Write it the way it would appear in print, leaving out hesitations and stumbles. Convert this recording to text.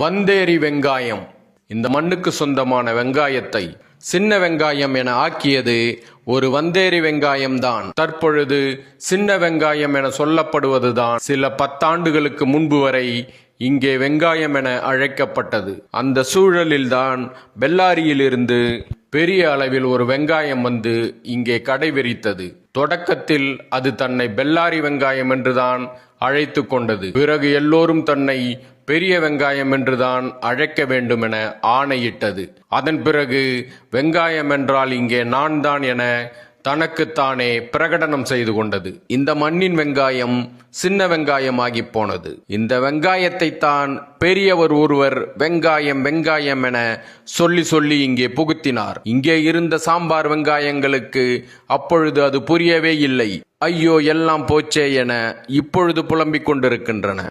வந்தேரி வெங்காயம். இந்த மண்ணுக்கு சொந்தமான வெங்காயத்தை சின்ன வெங்காயம் என ஆக்கியது ஒரு வந்தேரி வெங்காயம்தான். தற்பொழுது சின்ன வெங்காயம் என சொல்லப்படுவதுதான் சில பத்தாண்டுகளுக்கு முன்பு வரை இங்கே வெங்காயம் என அழைக்கப்பட்டது. அந்த சூழலில்தான் பெல்லாரியிலிருந்து பெரிய அளவில் ஒரு வெங்காயம் வந்து இங்கே கடை விரித்தது. தொடக்கத்தில் அது தன்னை பெல்லாரி வெங்காயம் என்றுதான் அழைத்து கொண்டது. பிறகு எல்லோரும் தன்னை பெரிய வெங்காயம் என்றுதான் அழைக்க வேண்டும் என ஆணையிட்டது. அதன் பிறகு வெங்காயம் என்றால் இங்கே நான் தான் என தனக்குத்தானே பிரகடனம் செய்து கொண்டது. இந்த மண்ணின் வெங்காயம் சின்ன வெங்காயமாகி போனது. இந்த வெங்காயத்தை தான் பெரியவர் ஒருவர் வெங்காயம் வெங்காயம் என சொல்லி சொல்லி இங்கே புகுத்தினார். இங்கே இருந்த சாம்பார் வெங்காயங்களுக்கு அப்பொழுது அது புரியவே இல்லை. ஐயோ எல்லாம் போச்சே என இப்பொழுது புலம்பிக் கொண்டிருக்கின்றன.